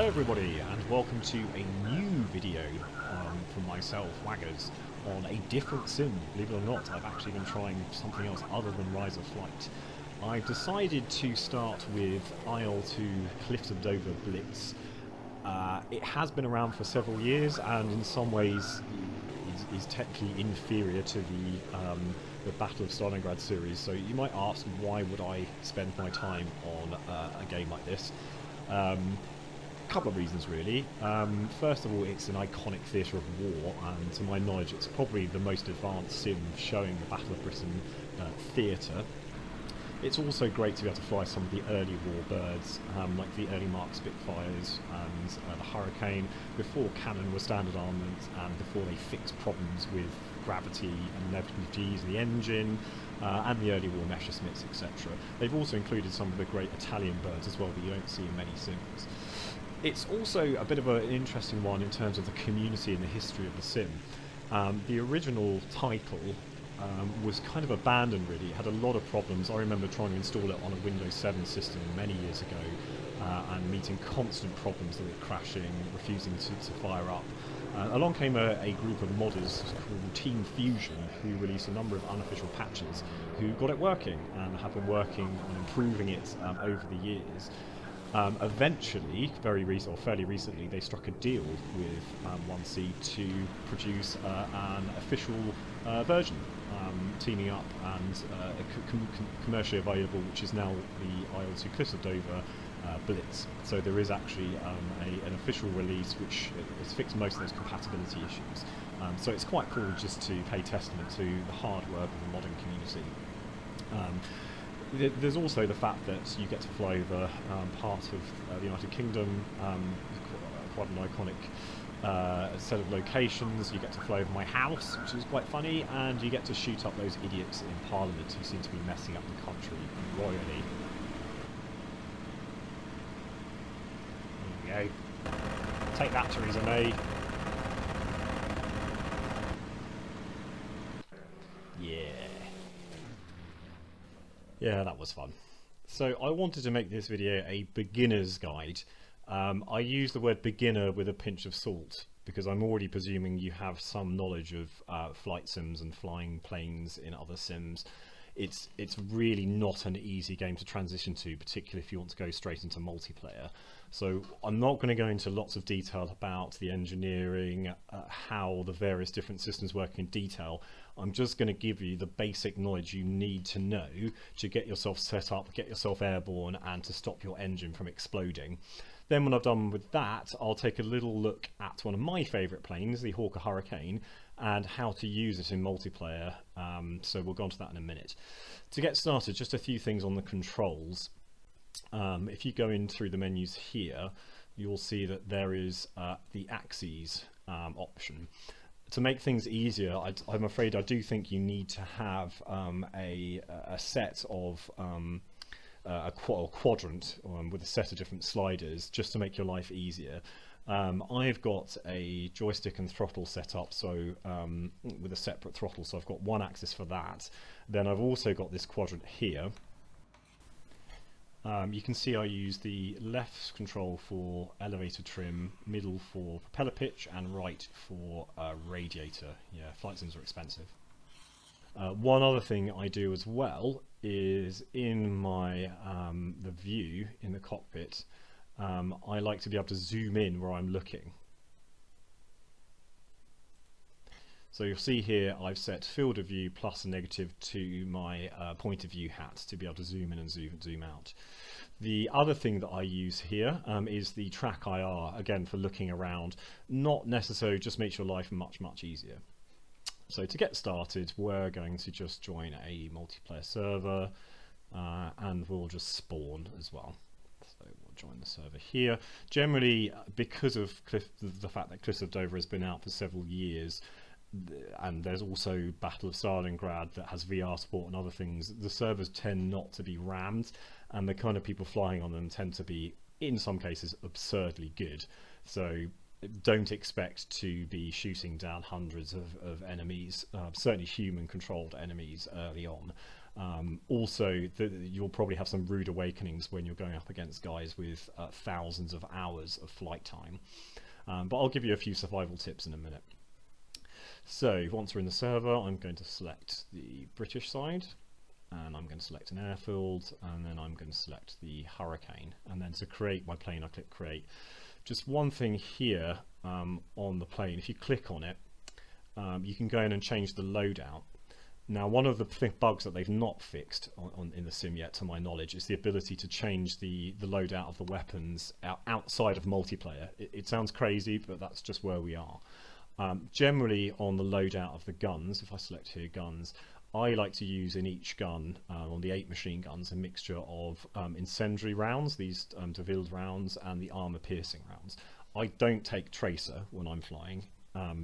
everybody, and welcome to a new video from myself, Waggaz, on a different sim. Believe it or not, I've actually been trying something else other than Rise of Flight. I've decided to start with Il2 Cliffs of Dover Blitz. It has been around for several years, and in some ways is technically inferior to the Battle of Stalingrad series, so you might ask, why would I spend my time on a game like this? Couple of reasons really. First of all, it's an iconic theatre of war, and to my knowledge it's probably the most advanced sim showing the Battle of Britain theatre. It's also great to be able to fly some of the early war birds, like the early Mark Spitfires and the Hurricane, before cannon were standard armament and before they fixed problems with gravity and NVGs in the engine, and the early war Messerschmitts, etc. They've also included some of the great Italian birds as well that you don't see in many sims. It's also a bit of an interesting one in terms of the community and the history of the sim. The original title was kind of abandoned really. It had a lot of problems. I remember trying to install it on a Windows 7 system many years ago and meeting constant problems with it crashing, refusing to fire up. Along came a group of modders called Team Fusion, who released a number of unofficial patches who got it working and have been working on improving it over the years. Eventually, fairly recently, they struck a deal with 1C to produce an official version, teaming up and commercially available, which is now the Il2 Cliffs of Dover Blitz. So there is actually an official release which has fixed most of those compatibility issues. So it's quite cool just to pay testament to the hard work of the modern community. There's also the fact that you get to fly over part of the United Kingdom, quite an iconic set of locations. You get to fly over my house, which is quite funny, and you get to shoot up those idiots in Parliament who seem to be messing up the country royally. There we go. Take that, Theresa May. Yeah, that was fun. So I wanted to make this video a beginner's guide. I use the word beginner with a pinch of salt because I'm already presuming you have some knowledge of flight sims and flying planes in other sims. It's really not an easy game to transition to, particularly if you want to go straight into multiplayer. So I'm not going to go into lots of detail about the engineering, how the various different systems work in detail. I'm just going to give you the basic knowledge you need to know to get yourself set up, get yourself airborne, and to stop your engine from exploding. Then when I've done with that, I'll take a little look at one of my favourite planes, the Hawker Hurricane, and how to use it in multiplayer. So we'll go on to that in a minute. To get started, just a few things on the controls. If you go in through the menus here, you'll see that there is the axes option. To make things easier, I'm afraid I do think you need to have a set of a quadrant with a set of different sliders just to make your life easier. I've got a joystick and throttle set up, so with a separate throttle, so I've got one axis for that. Then I've also got this quadrant here. You can see I use the left control for elevator trim, middle for propeller pitch, and right for radiator. Yeah, flight sims are expensive. One other thing I do as well is in my the view in the cockpit, I like to be able to zoom in where I'm looking. So you'll see here I've set field of view plus a negative to my point of view hat to be able to zoom in and zoom out. The other thing that I use here is the track IR, again for looking around, not necessarily, just makes your life much easier. So to get started, we're going to just join a multiplayer server and we'll just spawn as well. So we'll join the server here. Generally, because of the fact that Cliffs of Dover has been out for several years, and there's also Battle of Stalingrad that has VR support and other things, the servers tend not to be rammed, and the kind of people flying on them tend to be, in some cases, absurdly good. So don't expect to be shooting down hundreds of enemies, certainly human controlled enemies early on. Also, you'll probably have some rude awakenings when you're going up against guys with thousands of hours of flight time. But I'll give you a few survival tips in a minute. So once we're in the server, I'm going to select the British side, and I'm going to select an airfield, and then I'm going to select the Hurricane. And then to create my plane, I click create. Just one thing here on the plane, if you click on it, you can go in and change the loadout. Now, one of the bugs that they've not fixed in the sim yet, to my knowledge, is the ability to change the loadout of the weapons outside of multiplayer. It sounds crazy, but that's just where we are. Generally, on the loadout of the guns, if I select here guns, I like to use in each gun, on the 8 machine guns, a mixture of incendiary rounds, these DeVille rounds, and the armor piercing rounds. I don't take tracer when I'm flying,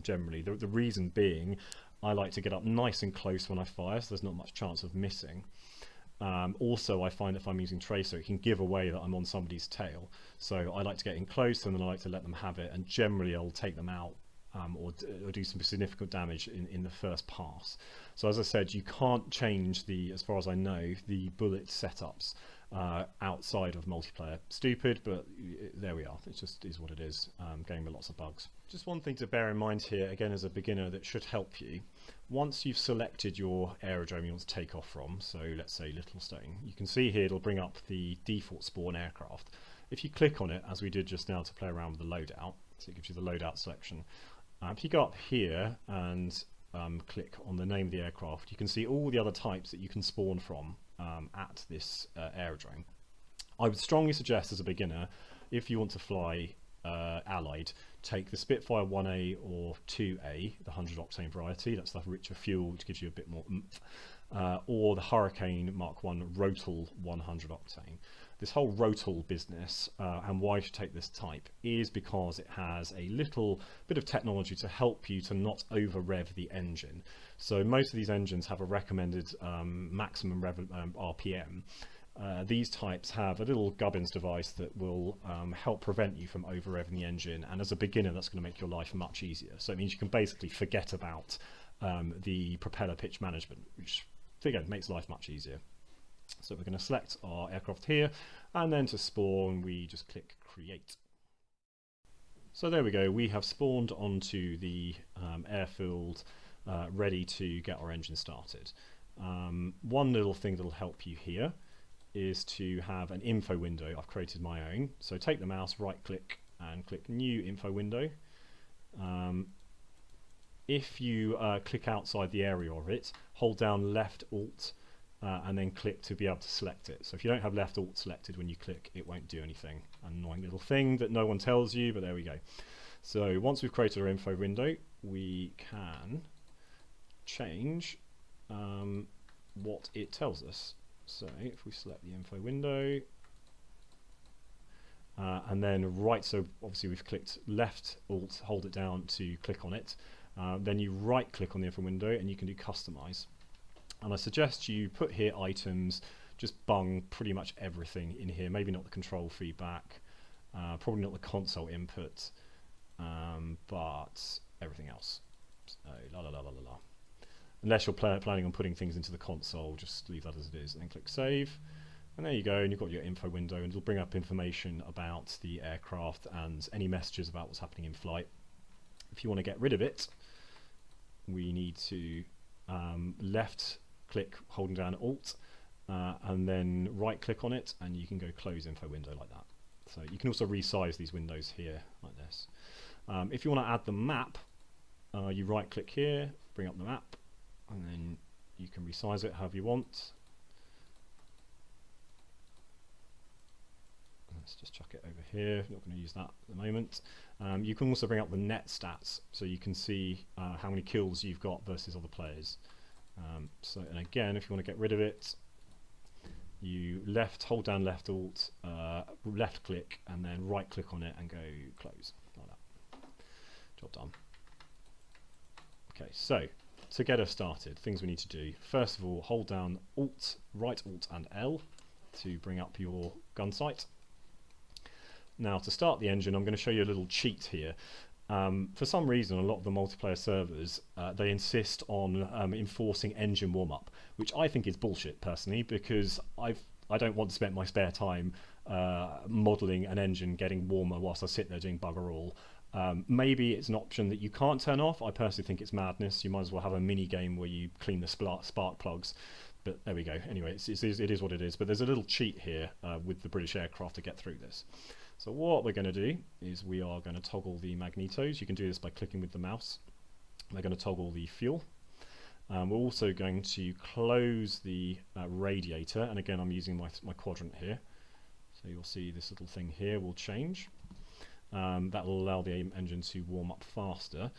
generally. The reason being, I like to get up nice and close when I fire, so there's not much chance of missing. Also, I find if I'm using tracer, it can give away that I'm on somebody's tail. So I like to get in close, and then I like to let them have it, and generally I'll take them out or do some significant damage in the first pass. So as I said, you can't change as far as I know, the bullet setups outside of multiplayer. Stupid, but there we are. It just is what it is. Game with lots of bugs. Just one thing to bear in mind here, again as a beginner, that should help you. Once you've selected your aerodrome you want to take off from, so let's say Littlestone, you can see here it'll bring up the default spawn aircraft. If you click on it, as we did just now to play around with the loadout, so it gives you the loadout selection. If you go up here and click on the name of the aircraft, you can see all the other types that you can spawn from at this aerodrome. I would strongly suggest as a beginner, if you want to fly Allied, take the Spitfire 1A or 2A, the 100 octane variety, that's the richer fuel which gives you a bit more oomph, or the Hurricane Mark 1 Rotal 100 octane. This whole Rotal business, and why you should take this type, is because it has a little bit of technology to help you to not over rev the engine. So most of these engines have a recommended maximum RPM. These types have a little gubbins device that will help prevent you from over revving the engine, and as a beginner that's going to make your life much easier. So it means you can basically forget about the propeller pitch management, which again makes life much easier. So we're going to select our aircraft here, and then to spawn we just click create. So there we go, we have spawned onto the airfield, ready to get our engine started. One little thing that will help you here is to have an info window. I've created my own, so take the mouse, right click and click new info window. If you click outside the area of it, hold down left alt and then click to be able to select it. So if you don't have left alt selected when you click, it won't do anything. An annoying little thing that no one tells you, but there we go. So once we've created our info window, we can change what it tells us. So if we select the info window, and then right, so obviously we've clicked left alt, hold it down to click on it, then you right click on the info window and you can do customize. And I suggest you put here items, just bung pretty much everything in here, maybe not the control feedback, probably not the console input, but everything else. So, la la la la la. Unless you're planning on putting things into the console, just leave that as it is, and then click save. And there you go, and you've got your info window, and it'll bring up information about the aircraft and any messages about what's happening in flight. If you want to get rid of it, we need to left click holding down alt, and then right click on it, and you can go close info window like that. So you can also resize these windows here like this. If you want to add the map, you right click here, bring up the map, and then you can resize it however you want. Let's just chuck it over here, not going to use that at the moment. You can also bring up the net stats, so you can see how many kills you've got versus other players. And again, if you want to get rid of it, you hold down left alt, left click, and then right click on it and go close, like that. Job done. Okay, so to get us started, things we need to do. First of all, hold down alt, right alt and L to bring up your gun sight. Now to start the engine, I'm going to show you a little cheat here. For some reason, a lot of the multiplayer servers, they insist on enforcing engine warm-up, which I think is bullshit, personally, because I don't want to spend my spare time modelling an engine getting warmer whilst I sit there doing bugger all. Maybe it's an option that you can't turn off. I personally think it's madness. You might as well have a mini game where you clean the spark plugs. But there we go. Anyway, it is what it is. But there's a little cheat here with the British aircraft to get through this. So what we're going to do is we are going to toggle the magnetos. You can do this by clicking with the mouse. We're going to toggle the fuel. We're also going to close the radiator. And again, I'm using my quadrant here. So you'll see this little thing here will change. That will allow the engine to warm up faster.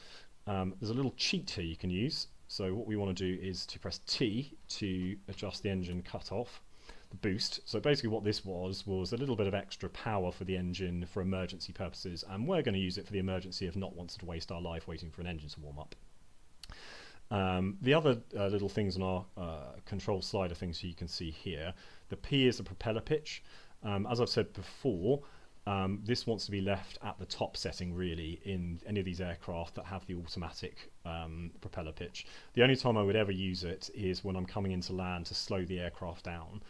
There's a little cheat here you can use. So what we want to do is to press T to adjust the engine cutoff, the boost. So basically what this was a little bit of extra power for the engine for emergency purposes, and we're going to use it for the emergency of not wanting to waste our life waiting for an engine to warm up. The other little things on our control slider things you can see here, the P is the propeller pitch. As I've said before, this wants to be left at the top setting really in any of these aircraft that have the automatic propeller pitch. The only time I would ever use it is when I'm coming into land to slow the aircraft down.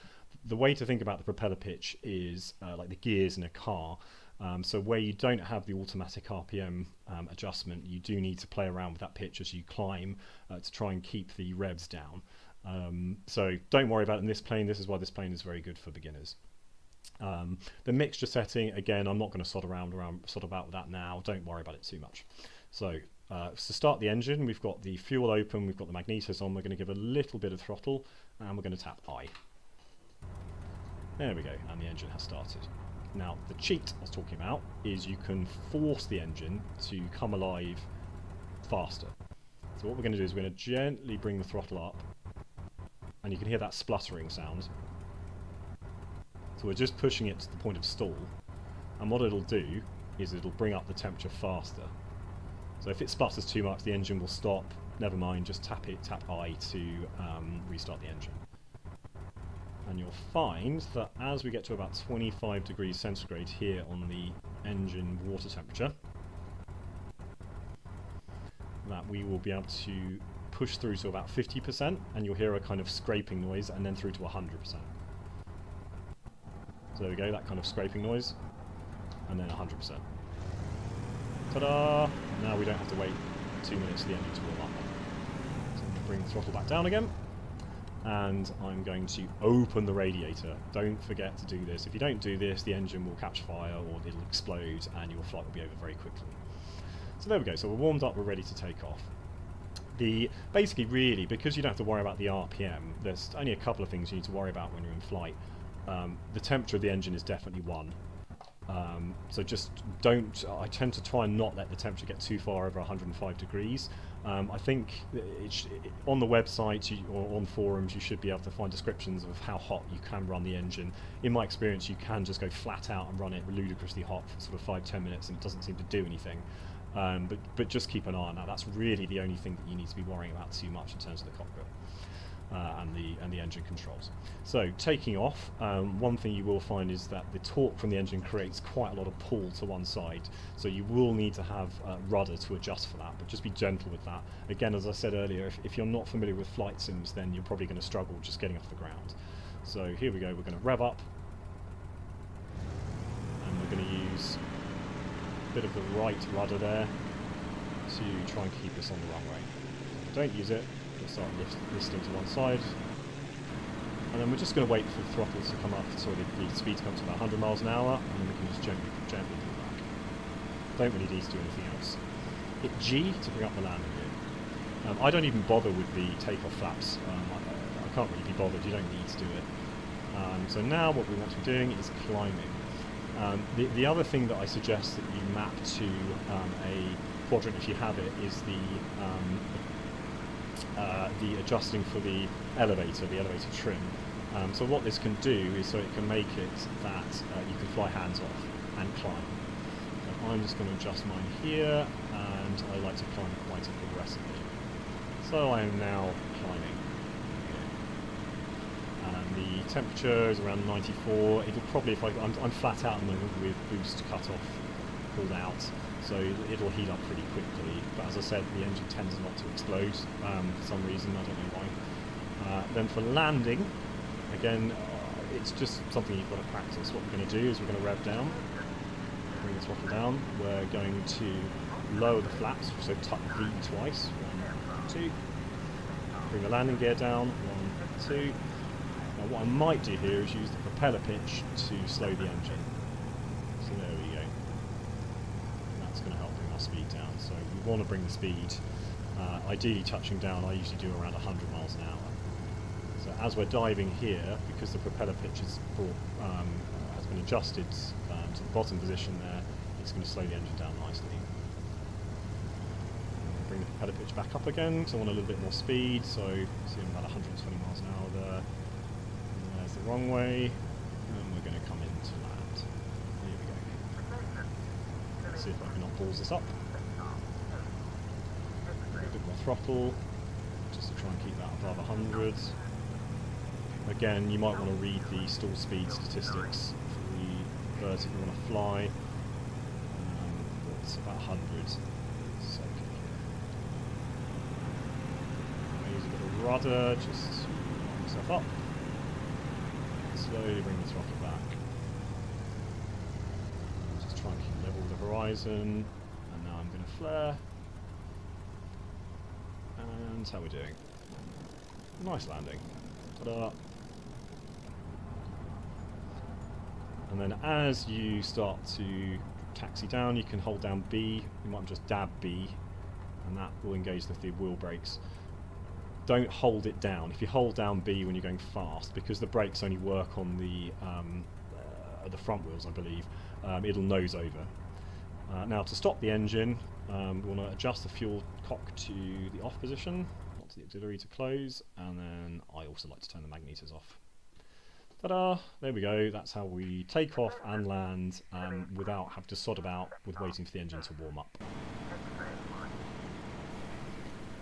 The way to think about the propeller pitch is like the gears in a car. So where you don't have the automatic RPM adjustment, you do need to play around with that pitch as you climb to try and keep the revs down. So don't worry about it in this plane. This is why this plane is very good for beginners. The mixture setting, again, I'm not going to sort about with that now. Don't worry about it too much. So to start the engine, we've got the fuel open, we've got the magnetos on. We're going to give a little bit of throttle, and we're going to tap I. There we go, and the engine has started. Now, the cheat I was talking about is you can force the engine to come alive faster. So what we're going to do is we're going to gently bring the throttle up, and you can hear that spluttering sound. So we're just pushing it to the point of stall, and what it'll do is it'll bring up the temperature faster. So if it sputters too much, the engine will stop. Never mind, just tap I to restart the engine. And you'll find that as we get to about 25 degrees centigrade here on the engine water temperature, that we will be able to push through to about 50%, and you'll hear a kind of scraping noise, and then through to 100%. So there we go, that kind of scraping noise, and then 100%. Ta-da! Now we don't have to wait 2 minutes for the engine to warm up. So I'm going to bring the throttle back down again, and I'm going to open the radiator. Don't forget to do this. If you don't do this, the engine will catch fire or it'll explode and your flight will be over very quickly. So there we go, so we're warmed up, we're ready to take off. Basically, really, because you don't have to worry about the RPM, there's only a couple of things you need to worry about when you're in flight. The temperature of the engine is definitely one. So just I tend to try and not let the temperature get too far over 105 degrees. I think on the website or on forums you should be able to find descriptions of how hot you can run the engine. In my experience, you can just go flat out and run it ludicrously hot for sort of 5-10 minutes and it doesn't seem to do anything. But just keep an eye on that. That's really the only thing that you need to be worrying about too much in terms of the cockpit. And the engine controls. So taking off, one thing you will find is that the torque from the engine creates quite a lot of pull to one side, so you will need to have rudder to adjust for that, but just be gentle with that. Again, as I said earlier, if you're not familiar with flight sims, then you're probably going to struggle just getting off the ground. So here we go, we're going to rev up, and we're going to use a bit of the right rudder there to try and keep us on the runway. So don't use it. We'll start listing to one side, and then we're just going to wait for the throttle to come up, so the speed to come to about 100 miles an hour, and then we can just gently pull back. Don't really need to do anything else. Hit G to bring up the landing gear. I don't even bother with the takeoff flaps. I can't really be bothered, you don't need to do it. So now what we want to be doing is climbing. The other thing that I suggest that you map to a quadrant, if you have it, is the adjusting for the elevator trim. So what this can do is so it can make it that you can fly hands off and climb. So I'm just going to adjust mine here, and I like to climb quite aggressively. So I am now climbing. And the temperature is around 94. It'll probably, I'm flat out at the moment with boost cut off, pulled out. so it'll heat up pretty quickly. But as I said, the engine tends not to explode for some reason, I don't know why. Then for landing, again, it's just something you've got to practice. What we're going to do is we're going to rev down, bring the throttle down, we're going to lower the flaps, so tuck V twice, 1, 2, bring the landing gear down, 1, 2. Now what I might do here is use the propeller pitch to slow the engine. So there we go. And that's going to help bring our speed down. So we want to bring the speed, ideally touching down, I usually do around 100 miles an hour. So as we're diving here, because the propeller pitch has been adjusted to the bottom position there, it's going to slow the engine down nicely. Bring the propeller pitch back up again, because I want a little bit more speed, so see I'm about 120 miles an hour there. And there's the wrong way, and we're going to come into land. Here we go. Let's see if I can not balls this up. A bit more throttle, just to try and keep that above 100. Again, you might want to read the stall speed statistics for the birds if you want to fly. It's about 100. So use a bit of rudder just to warm yourself up. Slowly bring the throttle back. Just try and keep level with the horizon. And now I'm going to flare. And how are we doing? Nice landing. Ta-da! And then as you start to taxi down, you can hold down B. You might just dab B, and that will engage the wheel brakes. Don't hold it down. If you hold down B when you're going fast, because the brakes only work on the front wheels, I believe, it'll nose over. Now to stop the engine, we want to adjust the fuel cock to the off position, not to the auxiliary to close, and then I also like to turn the magneters off. Ta-da! There we go, that's how we take off and land without having to sod about with waiting for the engine to warm up.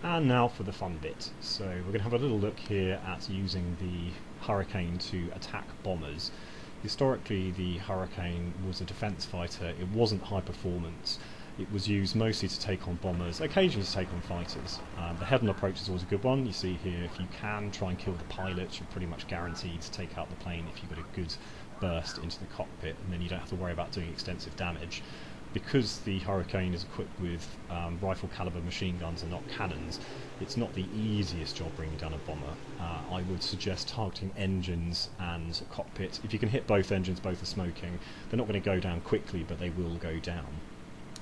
And now for the fun bit. So we're going to have a little look here at using the Hurricane to attack bombers. Historically, the Hurricane was a defence fighter. It wasn't high performance. It was used mostly to take on bombers, occasionally to take on fighters. The head-on approach is always a good one. You see here, if you can try and kill the pilot, you're pretty much guaranteed to take out the plane if you've got a good burst into the cockpit, and then you don't have to worry about doing extensive damage. Because the Hurricane is equipped with rifle caliber machine guns and not cannons, it's not the easiest job bringing down a bomber. I would suggest targeting engines and cockpit. If you can hit both engines, both are smoking, they're not going to go down quickly, but they will go down.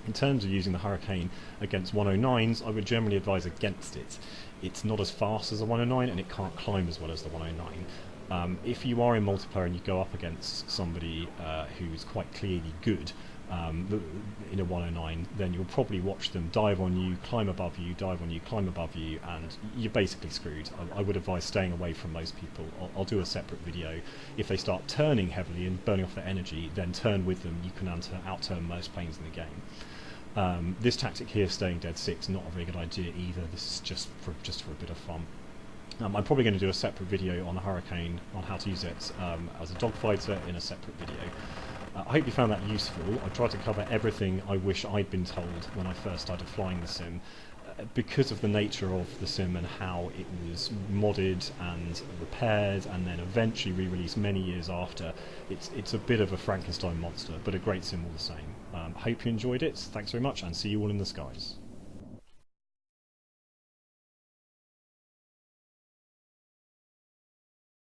In terms of using the Hurricane against 109s, I would generally advise against it. It's not as fast as a 109 and it can't climb as well as the 109. If you are in multiplayer and you go up against somebody who's quite clearly good in a 109, then you'll probably watch them dive on you, climb above you, dive on you, climb above you, and you're basically screwed. I would advise staying away from most people. I'll do a separate video. If they start turning heavily and burning off their energy, then turn with them. You can outturn most planes in the game. This tactic here, staying dead 6, not a very good idea either. This is just for a bit of fun. I'm probably going to do a separate video on the Hurricane, on how to use it as a dogfighter in a separate video. I hope you found that useful. I tried to cover everything I wish I'd been told when I first started flying the sim. Because of the nature of the sim and how it was modded and repaired and then eventually re-released many years after, it's a bit of a Frankenstein monster, but a great sim all the same. Hope you enjoyed it. Thanks very much, and see you all in the skies.